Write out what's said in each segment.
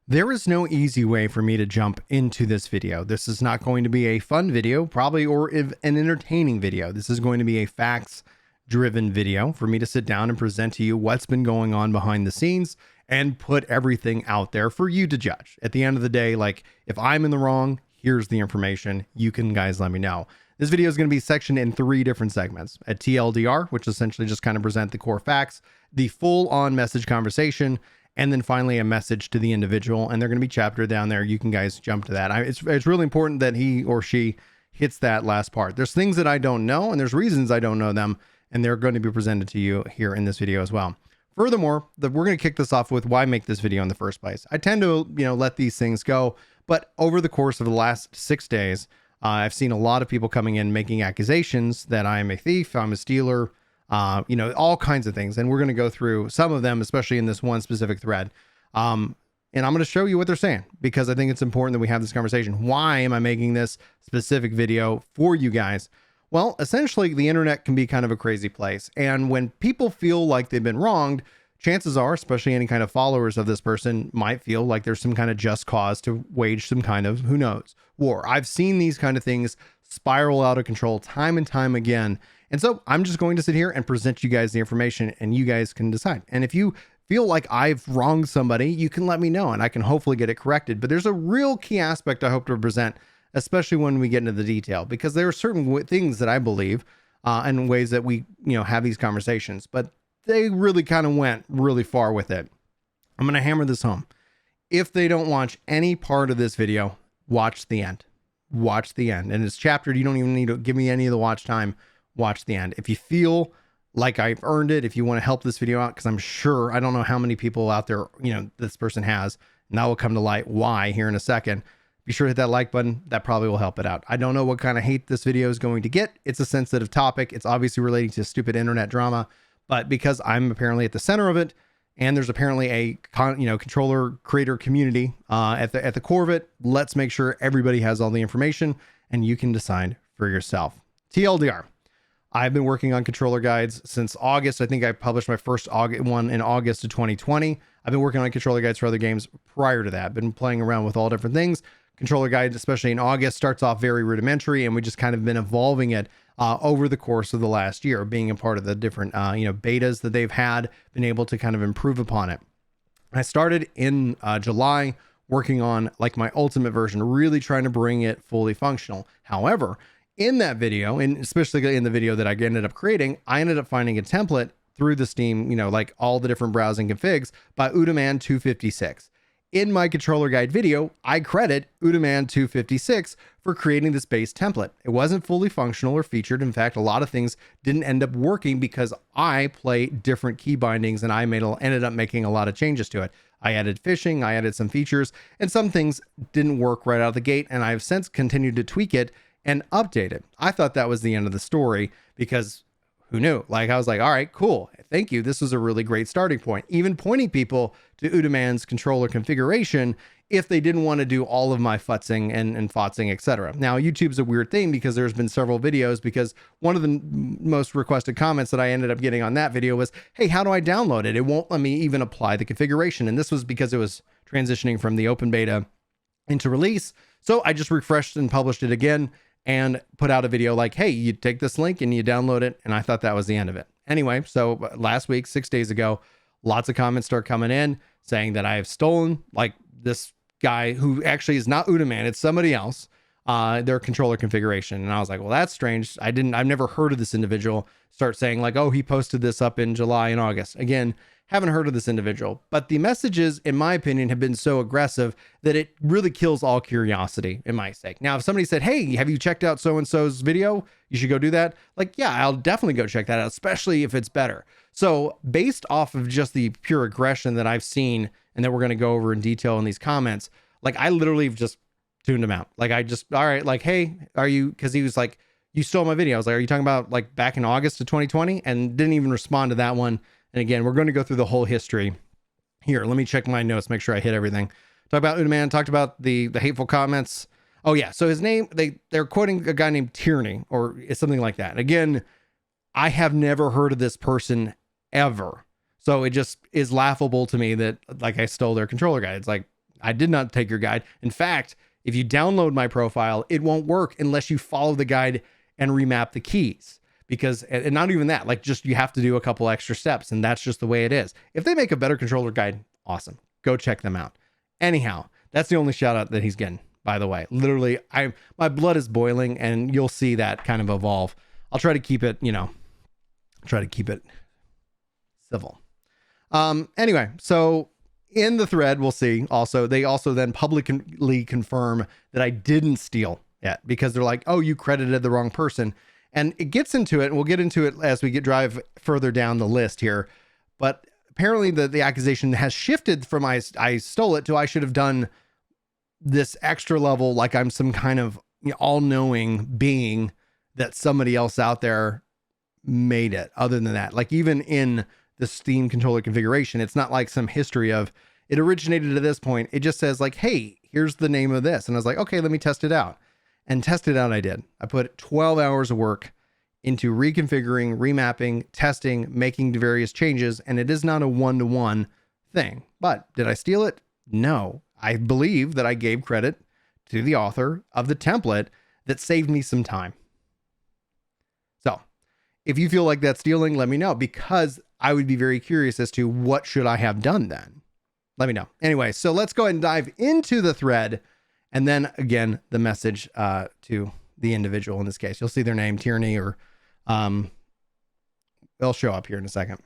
There is no easy way for me to jump into this video. This is not going to be a fun video, probably, or an entertaining video. This is going to be a facts-driven video for me to sit down and present to you what's been going on behind the scenes and put everything out there for you to judge. At the end of the day, like, if I'm in the wrong, here's the information. You can, guys, let me know. This video is going to be sectioned in 3 different segments: a TLDR, which essentially just kind of present the core facts, the full-on message conversation, and then finally a message to the individual. And they're going to be chaptered down there. You can, guys, jump to that. It's really important that he or she hits that last part. There's things that I don't know, and there's reasons I don't know them, and they're going to be presented to you here in this video as well. Furthermore, we're going to kick this off with why make this video in the first place. I tend to, let these things go, but over the course of the last 6 days, I've seen a lot of people coming in making accusations that I'm a thief, I'm a stealer, all kinds of things. And we're going to go through some of them, especially in this one specific thread. And I'm going to show you what they're saying, because I think it's important that we have this conversation. Why am I making this specific video for you guys? Well, essentially, the internet can be kind of a crazy place. And when people feel like they've been wronged, chances are, especially any kind of followers of this person, might feel like there's some kind of just cause to wage some kind of, who knows, war. I've seen these kind of things spiral out of control time and time again. And so I'm just going to sit here and present you guys the information, and you guys can decide. And if you feel like I've wronged somebody, you can let me know and I can hopefully get it corrected. But there's a real key aspect I hope to present, especially when we get into the detail, because there are certain things that I believe and ways that we, have these conversations, but they really kind of went really far with it. I'm going to hammer this home. If they don't watch any part of this video, watch the end. Watch the end. And it's chaptered. You don't even need to give me any of the watch time. Watch the end. If you feel like I've earned it, if you want to help this video out, because I'm sure, I don't know how many people out there, this person has, and that will come to light why here in a second. Be sure to hit that like button. That probably will help it out. I don't know what kind of hate this video is going to get. It's a sensitive topic. It's obviously relating to stupid internet drama, but because I'm apparently at the center of it, and there's apparently a controller creator community at the core of it, let's make sure everybody has all the information and you can decide for yourself. TLDR. I've been working on controller guides since August. I think I published my first one in August of 2020. I've been working on controller guides for other games prior to that. Been playing around with all different things. Controller guides, especially in August, starts off very rudimentary, and we just kind of been evolving it over the course of the last year, being a part of the different, betas that they've had, been able to kind of improve upon it. I started in July working on like my ultimate version, really trying to bring it fully functional. However, in that video, and especially in the video that I ended up creating, I ended up finding a template through the Steam, like all the different browsing configs by Udaman256. In my controller guide video, I credit Udaman256 for creating this base template. It wasn't fully functional or featured. In fact, a lot of things didn't end up working because I play different key bindings, and I ended up making a lot of changes to it. I added fishing, I added some features, and some things didn't work right out of the gate, and I've since continued to tweak it and update it. I thought that was the end of the story, because who knew? Like, I was like, all right, cool. Thank you. This was a really great starting point. Even pointing people to Udaman's controller configuration if they didn't want to do all of my futzing and fotzing, etc. Now, YouTube's a weird thing, because there's been several videos, because one of the most requested comments that I ended up getting on that video was, hey, how do I download it? It won't let me even apply the configuration. And this was because it was transitioning from the open beta into release. So I just refreshed and published it again and put out a video like, hey, you take this link and you download it. And I thought that was the end of it. Anyway, so last week, 6 days ago, lots of comments start coming in saying that I have stolen, like, this guy who actually is not Udaman, it's somebody else, their controller configuration. And I was like, well, that's strange. I've never heard of this individual. Start saying like, oh, he posted this up in July and August. Again, haven't heard of this individual, but the messages, in my opinion, have been so aggressive that it really kills all curiosity in my sake. Now, if somebody said, hey, have you checked out so-and-so's video? You should go do that. Like, yeah, I'll definitely go check that out, especially if it's better. So based off of just the pure aggression that I've seen and that we're going to go over in detail in these comments, like, I literally just tuned him out. Like, all right, like, hey, because he was like, you stole my video. I was like, are you talking about like back in August of 2020? And didn't even respond to that one. And again, we're going to go through the whole history here. Let me check my notes, make sure I hit everything. Talk about Udaman, talked about the hateful comments. Oh yeah. So his name, they're quoting a guy named Tierney or something like that. Again, I have never heard of this person ever. So it just is laughable to me that like I stole their controller guide. It's like, I did not take your guide. In fact, if you download my profile, it won't work unless you follow the guide and remap the keys. Because, and not even that, like just you have to do a couple extra steps, and that's just the way it is. If they make a better controller guide, awesome. Go check them out. Anyhow, that's the only shout out that he's getting, by the way. Literally, my blood is boiling, and you'll see that kind of evolve. I'll try to keep it, civil. Anyway, so in the thread, we'll see also, they also then publicly confirm that I didn't steal yet, because they're like, oh, you credited the wrong person. And it gets into it, and we'll get into it as we drive further down the list here. But apparently the accusation has shifted from I stole it to I should have done this extra level, like I'm some kind of all-knowing being that somebody else out there made it. Other than that, like even in the Steam controller configuration, it's not like some history of it originated at this point. It just says like, hey, here's the name of this. And I was like, okay, let me test it out. And test it out I did. I put 12 hours of work into reconfiguring, remapping, testing, making various changes, and it is not a one-to-one thing. But did I steal it? No. I believe that I gave credit to the author of the template that saved me some time. So if you feel like that's stealing, let me know, because I would be very curious as to what should I have done then. Let me know. Anyway, so let's go ahead and dive into the thread. And then again, the message to the individual in this case. You'll see their name, Tierney, or they'll show up here in a second.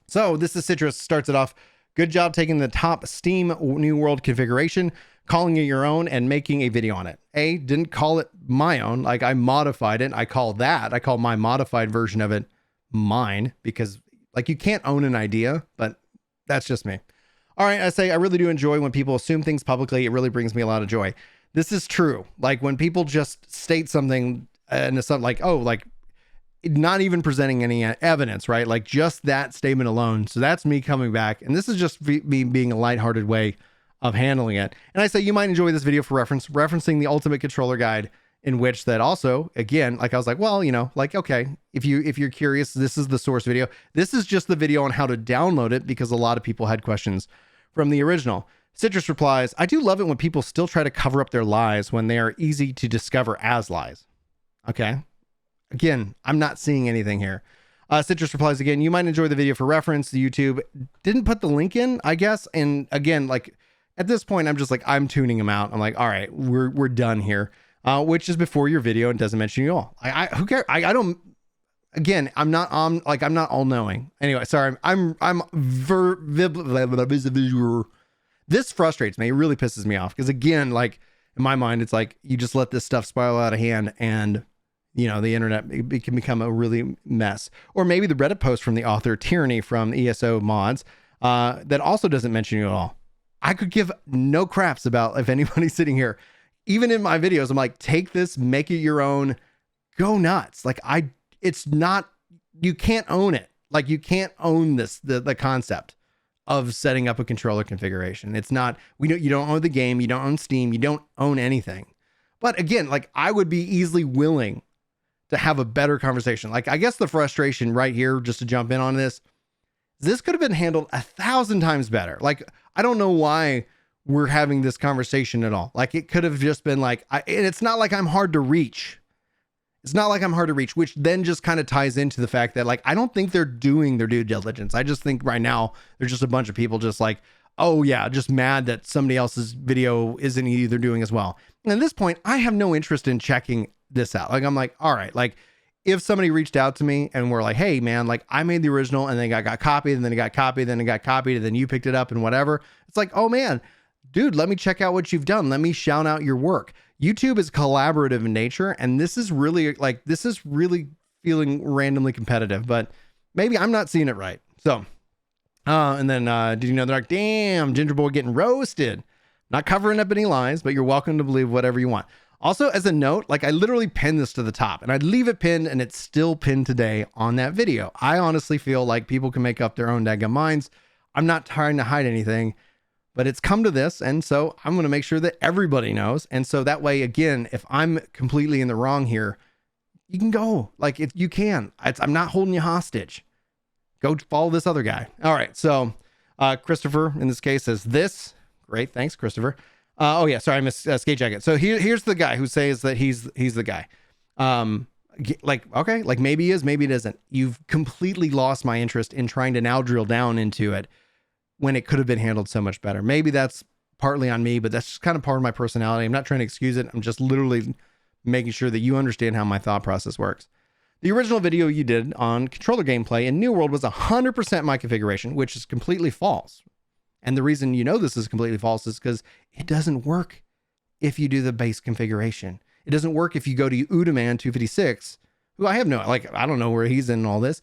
So this is Citrus, starts it off. Good job taking the top Steam New World configuration, calling it your own, and making a video on it. Didn't call it my own. Like I modified it. I call my modified version of it mine, because like you can't own an idea, but that's just me. All right, I say I really do enjoy when people assume things publicly. It really brings me a lot of joy. This is true. Like when people just state something and it's something like, oh, like not even presenting any evidence, right? Like just that statement alone. So that's me coming back. And this is just me being a lighthearted way of handling it. And I say you might enjoy this video for referencing the Ultimate Controller Guide, in which that also, again, like I was like, well, like, okay, if you're curious, this is the source video. This is just the video on how to download it, because a lot of people had questions from the original. Citrus replies, I do love it when people still try to cover up their lies when they are easy to discover as lies. Okay. Again, I'm not seeing anything here. Citrus replies again, you might enjoy the video for reference. The YouTube didn't put the link in, I guess. And again, like at this point, I'm just like, I'm tuning them out. I'm like, all right, we're done here. Which is before your video and doesn't mention you all. Who cares? I don't, again, I'm not all knowing. Anyway, sorry. This frustrates me. It really pisses me off. Because again, like in my mind, it's like you just let this stuff spiral out of hand, and the internet, it can become a really mess. Or maybe the Reddit post from the author Tyranny from ESO Mods that also doesn't mention you at all. I could give no craps about if anybody's sitting here. Even in my videos, I'm like, take this, make it your own, go nuts. Like it's not, you can't own it. Like you can't own this, the concept of setting up a controller configuration. It's not, you don't own the game. You don't own Steam. You don't own anything. But again, like I would be easily willing to have a better conversation. Like I guess the frustration right here, just to jump in on this could have been handled 1,000 times better. Like, I don't know why we're having this conversation at all. Like it could have just been like, and it's not like I'm hard to reach. It's not like I'm hard to reach, which then just kind of ties into the fact that like, I don't think they're doing their due diligence. I just think right now there's just a bunch of people just like, oh yeah, just mad that somebody else's video isn't either doing as well. And at this point, I have no interest in checking this out. Like, I'm like, all right, like if somebody reached out to me and were like, hey man, like I made the original and then got copied and then it got copied, then it got copied and then you picked it up and whatever. It's like, oh man, dude, let me check out what you've done. Let me shout out your work. YouTube is collaborative in nature. And this is really feeling randomly competitive, but maybe I'm not seeing it right. So, and then, did you know they're like, damn, Ginger Boy getting roasted. Not covering up any lies, but you're welcome to believe whatever you want. Also, as a note, like I literally pinned this to the top and I'd leave it pinned and it's still pinned today on that video. I honestly feel like people can make up their own daggum minds. I'm not trying to hide anything, but it's come to this. And so I'm going to make sure that everybody knows. And so that way, again, if I'm completely in the wrong here, you can go like you can. I'm not holding you hostage. Go follow this other guy. All right. So Christopher in this case says this Great. Thanks, Christopher. Oh yeah, sorry, I missed Skate Jacket. So here's the guy who says that he's the guy. Like, okay, like maybe he is, maybe it isn't. You've completely lost my interest in trying to now drill down into it when it could have been handled so much better. Maybe that's partly on me, but that's just kind of part of my personality. I'm not trying to excuse it. I'm just literally making sure that you understand how my thought process works. The original video you did on controller gameplay in New World was 100% my configuration, which is completely false. And the reason you know this is completely false is because it doesn't work if you do the base configuration. It doesn't work if you go to Udaman 256, who I have no, like, I don't know where he's in all this.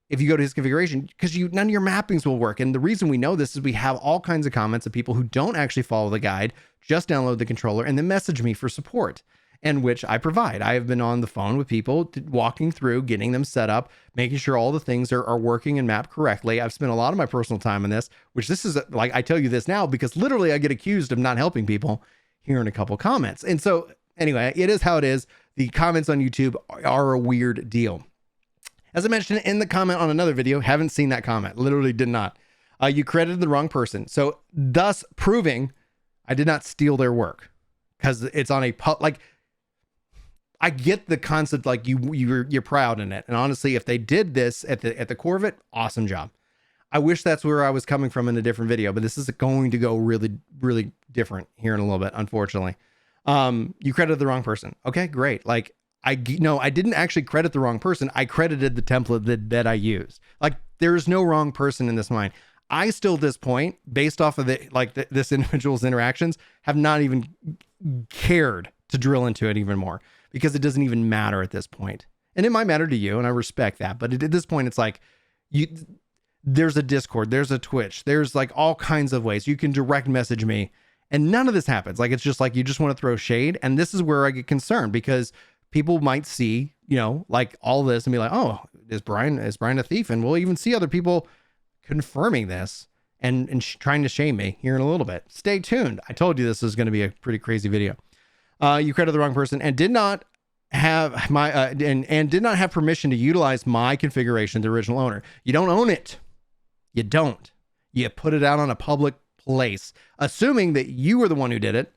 If you go to his configuration, because none of your mappings will work. And the reason we know this is we have all kinds of comments of people who don't actually follow the guide, just download the controller and then message me for support, and which I provide. I have been on the phone with people walking through, getting them set up, making sure all the things are working and mapped correctly. I've spent a lot of my personal time on this, which this is like, I tell you this now because literally I get accused of not helping people here in a couple comments. And so anyway, it is how it is. The comments on YouTube are a weird deal. As I mentioned in the comment on another video, haven't seen that comment, literally did not. You credited the wrong person. So thus proving I did not steal their work, because it's on a like, I get the concept, like you're proud in it. And honestly, if they did this at the core of it, awesome job. I wish that's where I was coming from in a different video, but this is going to go really, really different here in a little bit, unfortunately. You credited the wrong person. Okay, great. Like, I didn't actually credit the wrong person. I credited the template that I used. Like, there's no wrong person in this mine. I still, at this point, based off of this individual's interactions, have not even cared to drill into it even more, because it doesn't even matter at this point. And it might matter to you, and I respect that. But at this point, it's like, there's a Discord, there's a Twitch, there's like all kinds of ways you can direct message me, and none of this happens. Like, it's just like, you just want to throw shade. And this is where I get concerned, because people might see, like all this and be like, oh, is Brian a thief? And we'll even see other people confirming this and trying to shame me here in a little bit. Stay tuned. I told you this is going to be a pretty crazy video. You credited the wrong person and did not have my and did not have permission to utilize my configuration, the original owner. You don't own it. You don't. You put it out on a public place, assuming that you were the one who did it,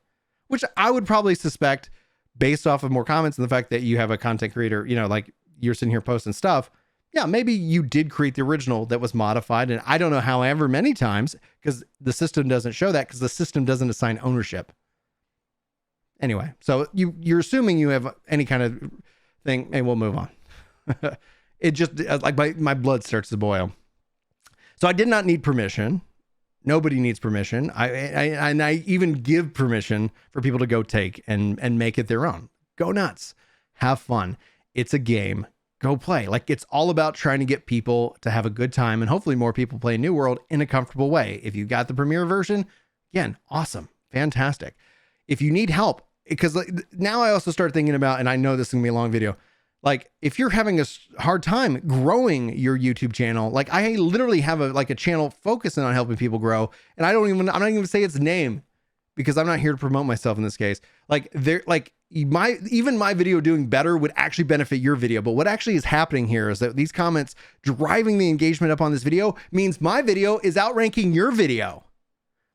which I would probably suspect based off of more comments and the fact that you have a content creator, like you're sitting here posting stuff. Yeah, maybe you did create the original that was modified. And I don't know however many times, because the system doesn't show that, because the system doesn't assign ownership. Anyway, so you're assuming you have any kind of thing, and we'll move on. It just, like, my blood starts to boil. So I did not need permission. Nobody needs permission. I even give permission for people to go take and make it their own. Go nuts. Have fun. It's a game. Go play. Like, it's all about trying to get people to have a good time, and hopefully more people play New World in a comfortable way. If you got the premiere version, again, awesome. Fantastic. If you need help, because now I also start thinking about, and I know this is gonna be a long video, like, if you're having a hard time growing your YouTube channel, like, I literally have a channel focusing on helping people grow. And I'm not even say its name, because I'm not here to promote myself in this case. Like, even my video doing better would actually benefit your video. But what actually is happening here is that these comments driving the engagement up on this video means my video is outranking your video.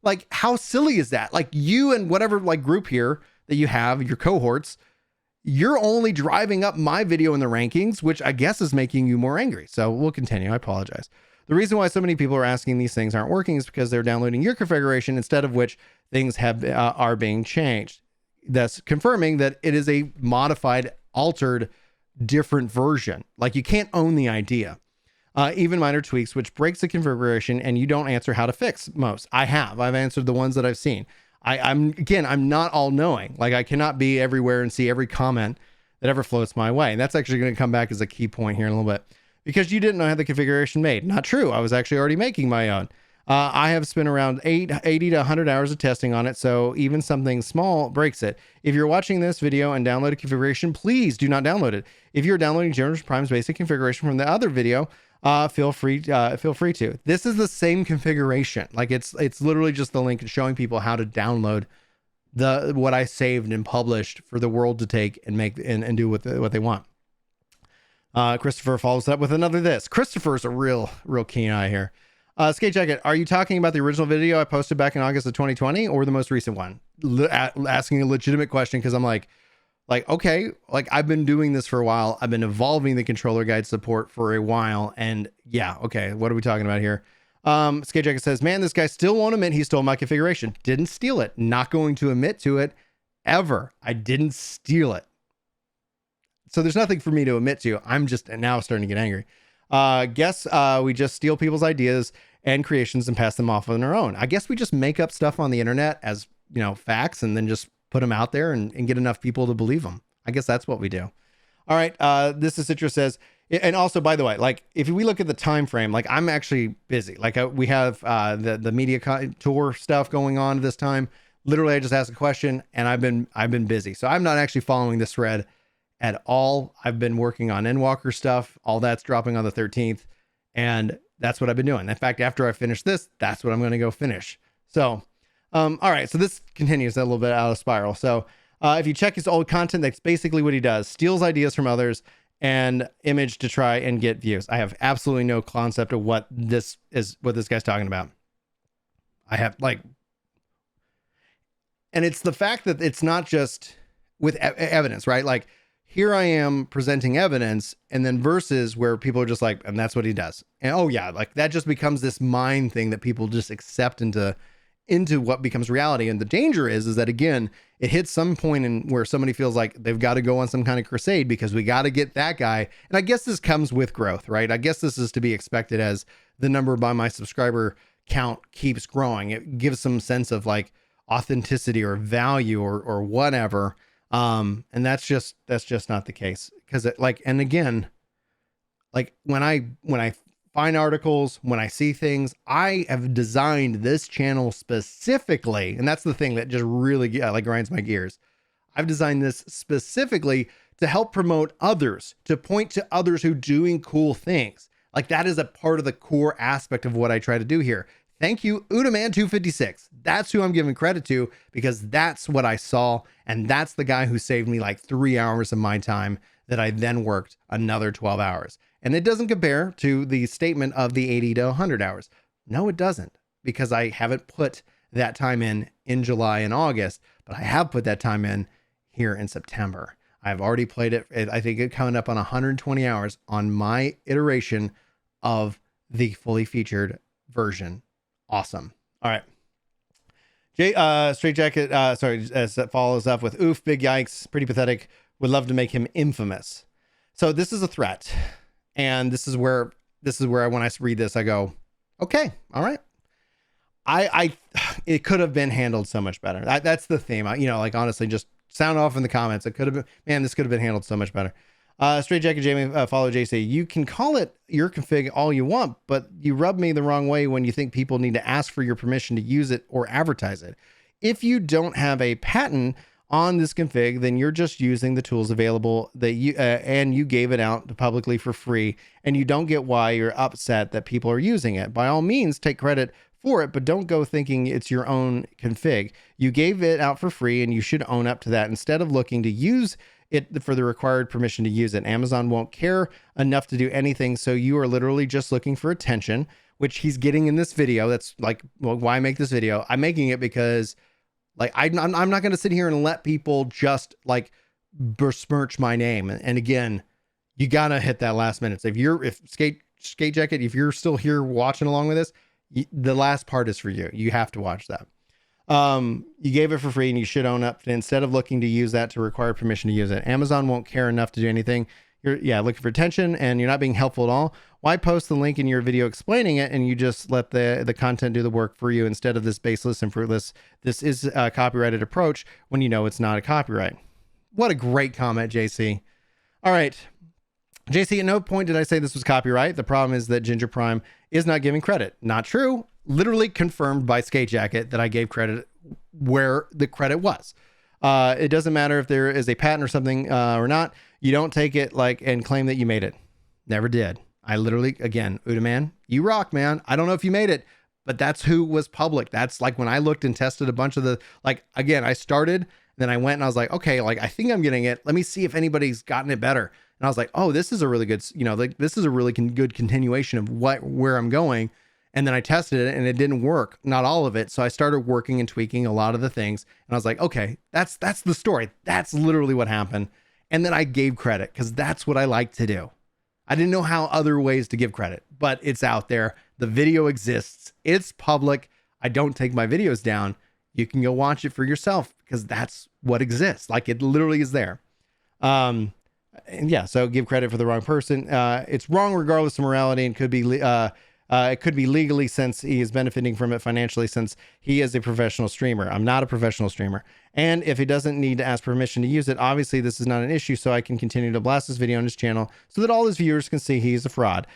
Like, how silly is that? Like, you and whatever group here that you have, your cohorts, you're only driving up my video in the rankings, which I guess is making you more angry. So we'll continue. I apologize. The reason why so many people are asking these things aren't working is because they're downloading your configuration, instead of which things are being changed. Thus confirming that it is a modified, altered, different version. Like, you can't own the idea. Even minor tweaks, which breaks the configuration, and you don't answer how to fix most. I've answered the ones that I've seen. I'm not all knowing. Like, I cannot be everywhere and see every comment that ever floats my way. And that's actually going to come back as a key point here in a little bit, because you didn't know how the configuration made. Not true. I was actually already making my own. I have spent around 80 to 100 hours of testing on it. So even something small breaks it. If you're watching this video and download a configuration, please do not download it. If you're downloading Generous Prime's basic configuration from the other video, feel free to. This is the same configuration. Like, it's literally just the link showing people how to download what I saved and published for the world to take and make and do what they want. Christopher follows up with another this. Christopher's a real keen eye here. Skate Jacket, are you talking about the original video I posted back in August of 2020 or the most recent one? Asking a legitimate question because I'm like, okay, like I've been doing this for a while. I've been evolving the controller guide support for a while. And yeah, okay, what are we talking about here? Skate Jacket says, man, this guy still won't admit he stole my configuration. Didn't steal it. Not going to admit to it ever. I didn't steal it. So there's nothing for me to admit to. I'm just now starting to get angry. Guess we just steal people's ideas and creations and pass them off on our own. I guess we just make up stuff on the internet as, you know, facts and then just put them out there and get enough people to believe them. I guess that's what we do. All right. This is Citra says, and also, by the way, like if we look at the time frame, like I'm actually busy. Like we have the media tour stuff going on at this time. Literally, I just asked a question and I've been busy. So I'm not actually following this thread at all. I've been working on Endwalker stuff. All that's dropping on the 13th. And that's what I've been doing. In fact, after I finish this, that's what I'm going to go finish. So, all right. So this continues a little bit out of spiral. So if you check his old content, that's basically what he does. Steals ideas from others and image to try and get views. I have absolutely no concept of what this guy's talking about. I have and it's the fact that it's not just with evidence, right? Like, here I am presenting evidence, and then versus where people are just like, and that's what he does. And oh yeah, like that just becomes this mind thing that people just accept into what becomes reality. And the danger is that again, it hits some point in where somebody feels like they've got to go on some kind of crusade because we got to get that guy. And I guess this comes with growth, right? I guess this is to be expected as the number by my subscriber count keeps growing. It gives some sense of like authenticity or value or whatever. And that's just not the case. Cause it like, and again, like when I find articles, when I see things, I have designed this channel specifically. And that's the thing that just really like grinds my gears. I've designed this specifically to help promote others, to point to others who are doing cool things. Like that is a part of the core aspect of what I try to do here. Thank you, Udaman256. That's who I'm giving credit to because that's what I saw. And that's the guy who saved me like 3 hours of my time that I then worked another 12 hours. And it doesn't compare to the statement of the 80 to 100 hours. No, it doesn't, because I haven't put that time in July and August, but I have put that time in here in September. I've already played it. I think it's coming up on 120 hours on my iteration of the fully featured version. Awesome. All right. Straight Jacket, that follows up with, oof, big yikes, pretty pathetic. Would love to make him infamous. So this is a threat. And this is where when I read this, I go, okay, all right. It could have been handled so much better. That's the theme. Like honestly, just sound off in the comments. It could have been, man, this could have been handled so much better. Straight Jacket Jamie, follow JC. You can call it your config all you want, but you rub me the wrong way when you think people need to ask for your permission to use it or advertise it. If you don't have a patent on this config, then you're just using the tools available that you gave it out publicly for free, and you don't get why you're upset that people are using it. By all means, take credit for it, but don't go thinking it's your own config. You gave it out for free, and you should own up to that instead of looking to use it for the required permission to use it. Amazon won't care enough to do anything, so you are literally just looking for attention, which he's getting in this video. That's like, well, why make this video? I'm making it because like I'm not going to sit here and let people just like besmirch my name. And again, you got to hit that last minute. So if Skate Jacket, if you're still here watching along with this, the last part is for you. You have to watch that. You gave it for free and you should own up to it instead of looking to use that to require permission to use it. Amazon won't care enough to do anything. You're looking for attention and you're not being helpful at all. Why post the link in your video explaining it and you just let the content do the work for you instead of this baseless and fruitless? This is a copyrighted approach when you know it's not a copyright. What a great comment, JC. All right. JC, at no point did I say this was copyright. The problem is that Ginger Prime is not giving credit. Not true. Literally confirmed by Skate Jacket that I gave credit where the credit was. It doesn't matter if there is a patent or something or not. You don't take it like and claim that you made it. Never did. I literally, again, Udaman, you rock, man. I don't know if you made it, but that's who was public. That's like when I looked and tested a bunch of the, like, again, I started, then I went and I was like, okay, like, I think I'm getting it. Let me see if anybody's gotten it better. And I was like, oh, this is a really good, like this is a really good continuation of where I'm going. And then I tested it and it didn't work, not all of it. So I started working and tweaking a lot of the things. And I was like, okay, that's the story. That's literally what happened. And then I gave credit because that's what I like to do. I didn't know how other ways to give credit, but it's out there. The video exists. It's public. I don't take my videos down. You can go watch it for yourself because that's what exists. Like, it literally is there. And yeah, so give credit for the wrong person. It's wrong regardless of morality, and could be it could be legally since he is benefiting from it financially since he is a professional streamer. I'm not a professional streamer. And if he doesn't need to ask permission to use it, obviously this is not an issue, so I can continue to blast this video on his channel so that all his viewers can see he's a fraud.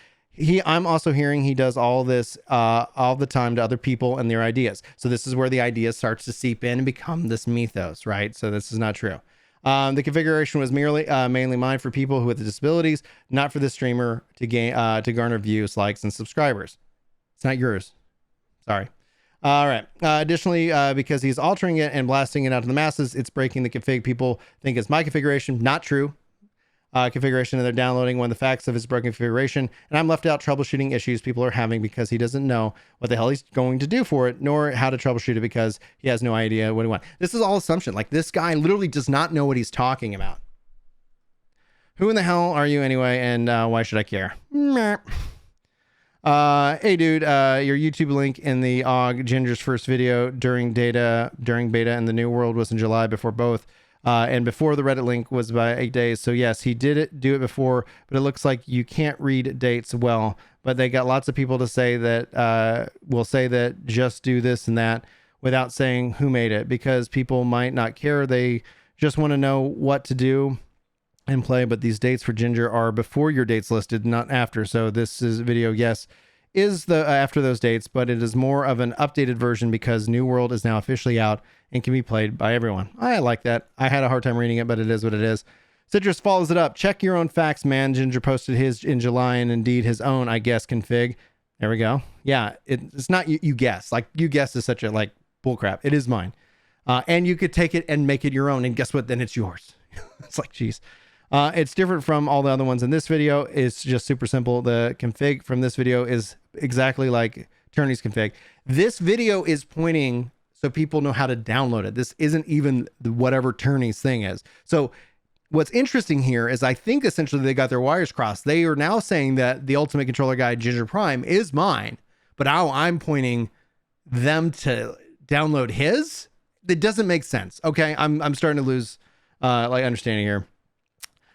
I'm also hearing he does all this all the time to other people and their ideas. So this is where the idea starts to seep in and become this mythos, right? So this is not true. The configuration was mainly mine for people who with disabilities, not for the streamer to garner views, likes, and subscribers. It's not yours. Sorry. All right. Additionally, because he's altering it and blasting it out to the masses, it's breaking the config. People think it's my configuration. Not true. Configuration, and they're downloading one of the facts of his broken configuration, and I'm left out troubleshooting issues people are having because he doesn't know what the hell he's going to do for it, nor how to troubleshoot it because he has no idea what he wants. This is all assumption. Like, this guy literally does not know what he's talking about. Who in the hell are you anyway, and why should I care? Hey dude, your YouTube link in the OG Ginger's first video during beta and the New World was in July before both. And before the Reddit link was by 8 days. So yes, he did do it before, but it looks like you can't read dates well. But they got lots of people to say that will say that just do this and that without saying who made it, because people might not care. They just want to know what to do and play. But these dates for Ginger are before your dates listed, not after. So this is video, yes, is the after those dates, but it is more of an updated version because New World is now officially out and can be played by everyone. I like that. I had a hard time reading it, but it is what it is. Citrus follows it up. Check your own facts, man. Ginger posted his in July, and indeed his own, I guess, config. There we go. Yeah, it's not you guess. Like, you guess is such a like bullcrap. It is mine. And you could take it and make it your own, and guess what? Then it's yours. It's like, geez. It's different from all the other ones in this video. It's just super simple. The config from this video is exactly like Turney's config. This video is pointing so people know how to download it. This isn't even whatever Turney's thing is. So what's interesting here is I think essentially they got their wires crossed. They are now saying that the Ultimate Controller Guide Ginger Prime is mine, but now I'm pointing them to download his. It doesn't make sense. Okay, I'm starting to lose like understanding here.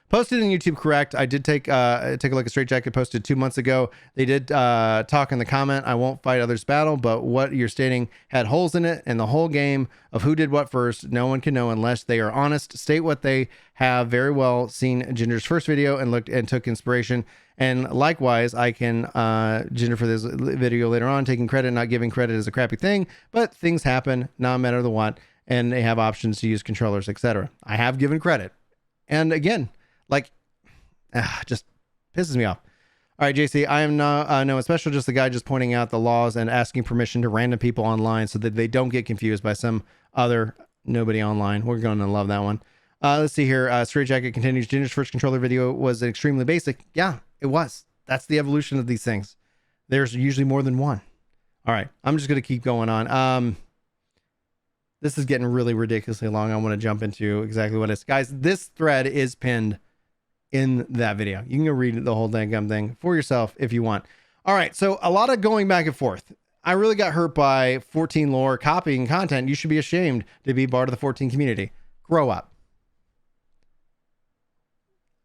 Posted in YouTube, correct. I did take a look at Straight Jacket posted 2 months ago. They did talk in the comment, I won't fight others' battle, but what you're stating had holes in it, and the whole game of who did what first, no one can know unless they are honest. State what they have very well seen Ginger's first video and looked and took inspiration. And likewise, I can Ginger for this video later on, taking credit, not giving credit is a crappy thing, but things happen, no matter the what, and they have options to use controllers, etc. I have given credit. And again, like, just pisses me off. All right, JC, I am no special, just the guy just pointing out the laws and asking permission to random people online so that they don't get confused by some other nobody online. We're going to love that one. Let's see here. Straight Jacket continues. Ginger's first controller video was extremely basic. Yeah, it was. That's the evolution of these things. There's usually more than one. All right, I'm just going to keep going on. This is getting really ridiculously long. I want to jump into exactly what it is. Guys, this thread is pinned in that video. You can go read the whole dang thing for yourself if you want. All right, so a lot of going back and forth. I really got hurt by 14 lore copying content. You should be ashamed to be part of the 14 community. Grow up.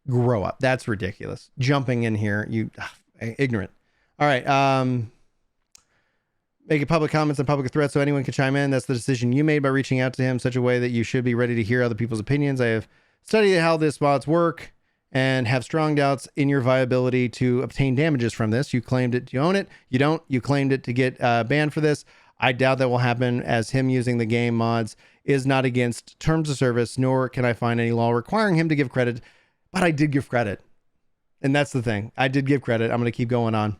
Grow up. That's ridiculous. Jumping in here, you ignorant. All right, making public comments and public threats so anyone can chime in. That's the decision you made by reaching out to him in such a way that you should be ready to hear other people's opinions. I have studied how this mods work and have strong doubts in your viability to obtain damages from this. You claimed it to own it. You don't. You claimed it to get banned for this. I doubt that will happen, as him using the game mods is not against terms of service, nor can I find any law requiring him to give credit. But I did give credit. And that's the thing. I did give credit. I'm going to keep going on.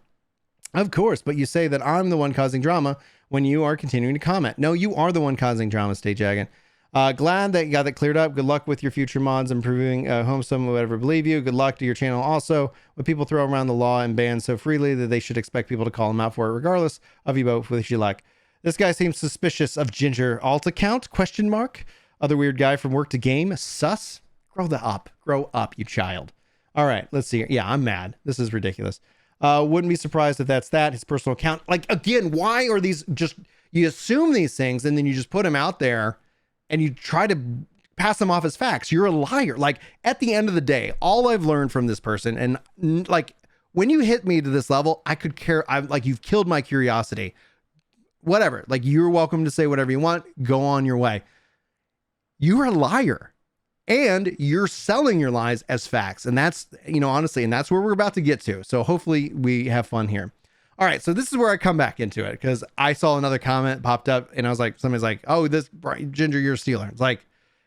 Of course, but you say that I'm the one causing drama when you are continuing to comment. No, you are the one causing drama, State Jagged. Glad that you got that cleared up. Good luck with your future mods, improving Homesome, whatever believe you. Good luck to your channel. Also, when people throw around the law and ban so freely that they should expect people to call them out for it, regardless of you both, wish you luck. This guy seems suspicious of Ginger. Alt account? Question mark. Other weird guy from work to game. Sus. Grow up, you child. All right, let's see. Yeah, I'm mad. This is ridiculous. Wouldn't be surprised if that's that. His personal account. Like, again, why are these just, you assume these things and then you just put them out there and you try to pass them off as facts. You're a liar. Like, at the end of the day, all I've learned from this person, and like, when you hit me to this level, I could care. I'm like, you've killed my curiosity. Whatever. Like, you're welcome to say whatever you want. Go on your way. You're a liar. And you're selling your lies as facts. And that's, you know, honestly, and that's where we're about to get to. So hopefully we have fun here. All right. So this is where I come back into it, because I saw another comment popped up and I was like, somebody's like, oh, this Ginger, you're a stealer. It's like, is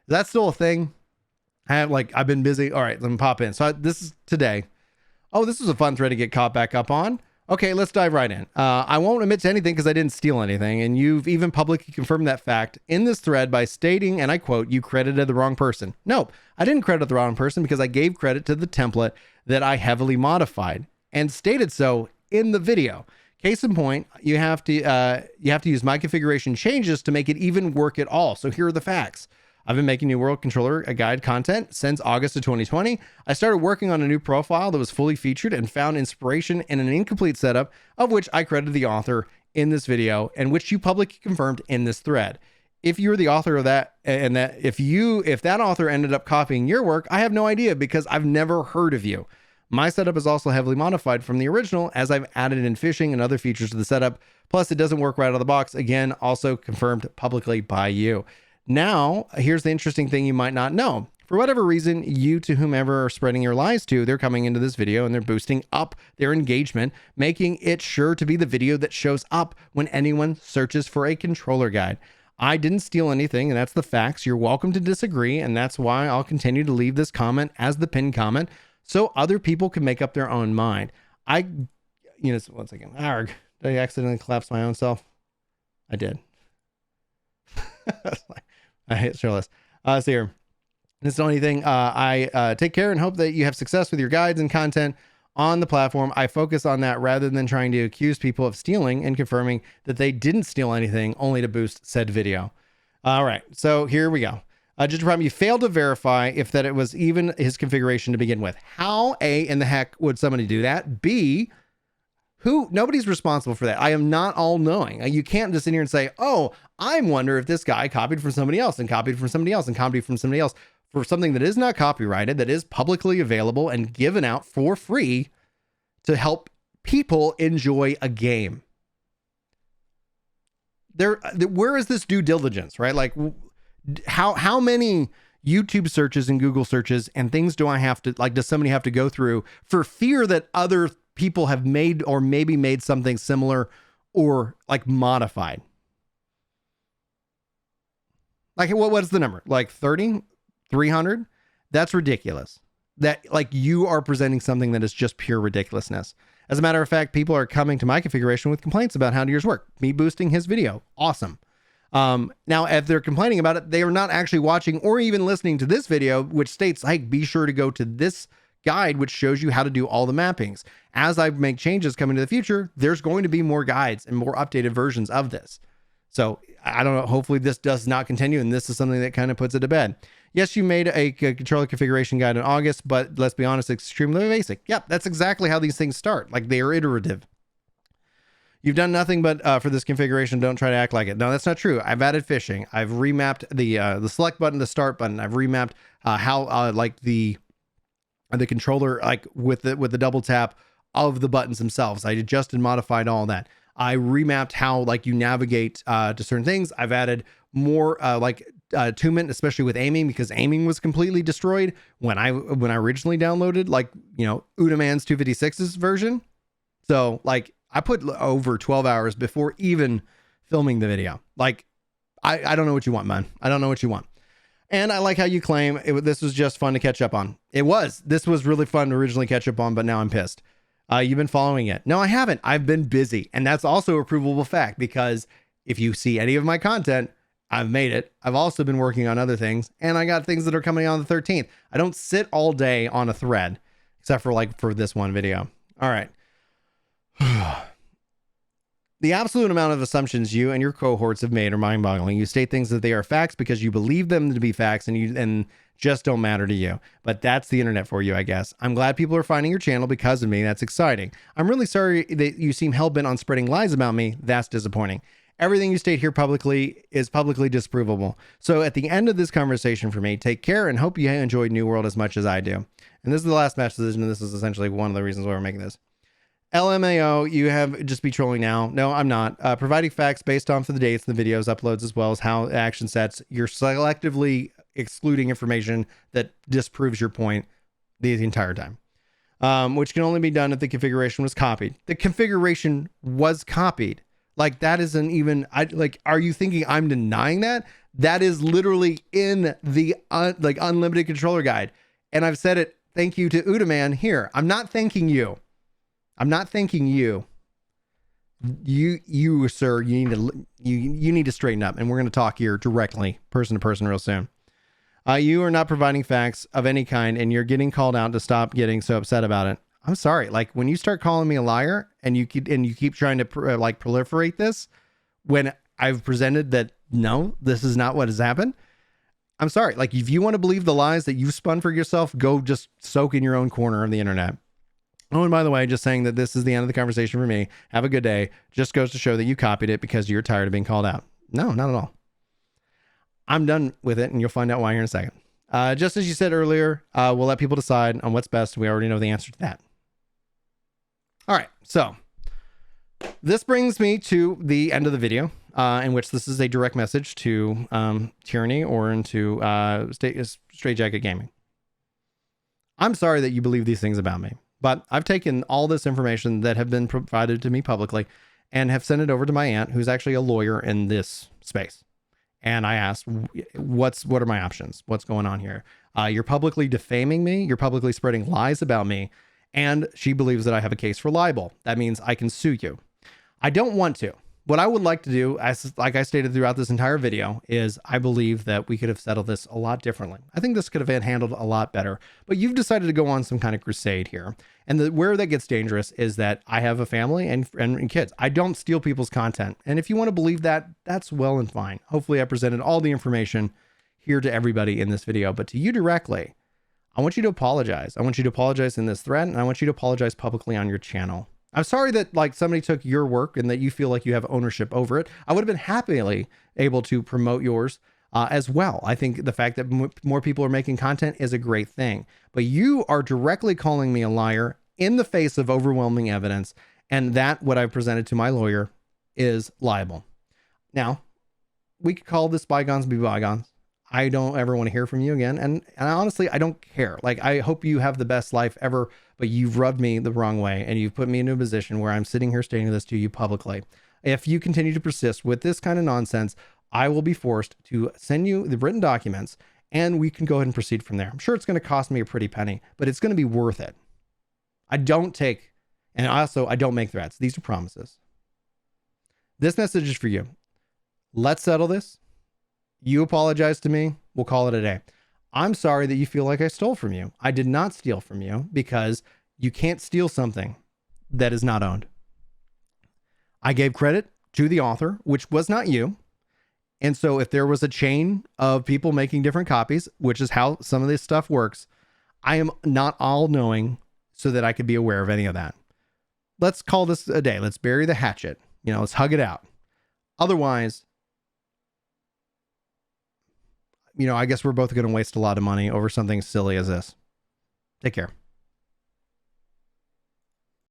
that still a thing? I've been busy. All right, let me pop in. So this is today. Oh, this was a fun thread to get caught back up on. Okay, let's dive right in. I won't admit to anything because I didn't steal anything, and you've even publicly confirmed that fact in this thread by stating, and I quote, you credited the wrong person. Nope, I didn't credit the wrong person because I gave credit to the template that I heavily modified and stated so in the video. Case in point, you have to use my configuration changes to make it even work at all. So here are the facts. I've been making New World Controller guide content since August of 2020. I started working on a new profile that was fully featured and found inspiration in an incomplete setup, of which I credited the author in this video and which you publicly confirmed in this thread. If you're the author of that, and that if that author ended up copying your work, I have no idea because I've never heard of you. My setup is also heavily modified from the original, as I've added in fishing and other features to the setup. Plus, it doesn't work right out of the box. Again, also confirmed publicly by you. Now, here's the interesting thing you might not know. For whatever reason, you to whomever are spreading your lies to, they're coming into this video and they're boosting up their engagement, making it sure to be the video that shows up when anyone searches for a controller guide. I didn't steal anything, and that's the facts. You're welcome to disagree, and that's why I'll continue to leave this comment as the pinned comment so other people can make up their own mind. One second. Arg. Did I accidentally collapse my own self? I did. I hate Shirtless. So here, this is the only thing. I take care and hope that you have success with your guides and content on the platform. I focus on that rather than trying to accuse people of stealing and confirming that they didn't steal anything only to boost said video. All right, so here we go. Just a problem. You failed to verify if that it was even his configuration to begin with. How in the heck would somebody do that? B, nobody's responsible for that. I am not all knowing. You can't just sit here and say, oh, I wonder if this guy copied from somebody else and copied from somebody else and copied from somebody else for something that is not copyrighted, that is publicly available and given out for free to help people enjoy a game. Where is this due diligence, right? Like, how many YouTube searches and Google searches and things do I have to, like, does somebody have to go through for fear that other people have made or maybe made something similar or like modified? Like, what's the number? Like 30, 300? That's ridiculous. That, like, you are presenting something that is just pure ridiculousness. As a matter of fact, people are coming to my configuration with complaints about how yours work. Me boosting his video. Awesome. Now, if they're complaining about it, they are not actually watching or even listening to this video, which states, hey, be sure to go to this guide, which shows you how to do all the mappings. As I make changes coming to the future, there's going to be more guides and more updated versions of this. So I don't know. Hopefully this does not continue. And this is something that kind of puts it to bed. Yes, you made a controller configuration guide in August, but let's be honest, it's extremely basic. Yep. That's exactly how these things start. Like, they are iterative. You've done nothing but for this configuration. Don't try to act like it. No, that's not true. I've added fishing. I've remapped the select button, the start button. I've remapped how like the controller, like with the double tap of the buttons themselves. I adjusted and modified all that. I remapped how, like, you navigate to certain things. I've added more attunement, especially with aiming, because aiming was completely destroyed when I originally downloaded, like, Udaman's 256's version. So, like, I put over 12 hours before even filming the video. Like, I don't know what you want, man. I don't know what you want. And I like how you claim this was just fun to catch up on. This was really fun to originally catch up on, but now I'm pissed. You've been following it. No, I haven't. I've been busy. And that's also a provable fact, because if you see any of my content, I've made it. I've also been working on other things, and I got things that are coming on the 13th. I don't sit all day on a thread, except for like for this one video. All right. The absolute amount of assumptions you and your cohorts have made are mind-boggling. You state things that they are facts because you believe them to be facts and just don't matter to you. But that's the internet for you, I guess. I'm glad people are finding your channel because of me. That's exciting. I'm really sorry that you seem hell-bent on spreading lies about me. That's disappointing. Everything you state here publicly is publicly disprovable. So at the end of this conversation for me, take care and hope you enjoyed New World as much as I do. And this is the last message, and this is essentially one of the reasons why we're making this. LMAO, you have just be trolling now. No, I'm not. Providing facts based on for the dates, the videos, uploads, as well as how action sets. You're selectively excluding information that disproves your point the entire time, which can only be done if the configuration was copied. The configuration was copied. Like that isn't even. Are you thinking I'm denying that? That is literally in the unlimited controller guide, and I've said it. Thank you to Udaman here. I'm not thanking you. I'm not thanking you. You, sir, you need to straighten up, and we're going to talk here directly, person to person, real soon. You are not providing facts of any kind, and you're getting called out to stop getting so upset about it. I'm sorry. Like when you start calling me a liar, and you keep trying to proliferate this, when I've presented that no, this is not what has happened. I'm sorry. Like if you want to believe the lies that you've spun for yourself, go just soak in your own corner of the internet. Oh, and by the way, just saying that this is the end of the conversation for me. Have a good day. Just goes to show that you copied it because you're tired of being called out. No, not at all. I'm done with it, and you'll find out why here in a second. Just as you said earlier, we'll let people decide on what's best. We already know the answer to that. All right, so this brings me to the end of the video, in which this is a direct message to Tyranny or into Straitjacket Gaming. I'm sorry that you believe these things about me. But I've taken all this information that have been provided to me publicly and have sent it over to my aunt, who's actually a lawyer in this space. And I asked, what are my options? What's going on here? You're publicly defaming me. You're publicly spreading lies about me. And she believes that I have a case for libel. That means I can sue you. I don't want to. What I would like to do, like I stated throughout this entire video, is I believe that we could have settled this a lot differently. I think this could have been handled a lot better, but you've decided to go on some kind of crusade here. And where that gets dangerous is that I have a family and kids. I don't steal people's content. And if you want to believe that, that's well and fine. Hopefully I presented all the information here to everybody in this video, but to you directly, I want you to apologize. I want you to apologize in this thread, and I want you to apologize publicly on your channel. I'm sorry that like somebody took your work and that you feel like you have ownership over it. I would have been happily able to promote yours as well. I think the fact that more people are making content is a great thing, but you are directly calling me a liar in the face of overwhelming evidence. And that what I've presented to my lawyer is libel. Now we could call this bygones be bygones. I don't ever want to hear from you again. And honestly, I don't care. Like, I hope you have the best life ever, but you've rubbed me the wrong way and you've put me into a position where I'm sitting here stating this to you publicly. If you continue to persist with this kind of nonsense, I will be forced to send you the written documents and we can go ahead and proceed from there. I'm sure it's going to cost me a pretty penny, but it's going to be worth it. I don't make threats. These are promises. This message is for you. Let's settle this. You apologize to me. We'll call it a day. I'm sorry that you feel like I stole from you. I did not steal from you because you can't steal something that is not owned. I gave credit to the author, which was not you. And so if there was a chain of people making different copies, which is how some of this stuff works, I am not all knowing so that I could be aware of any of that. Let's call this a day. Let's bury the hatchet. Let's hug it out. Otherwise, I guess we're both going to waste a lot of money over something silly as this. Take care.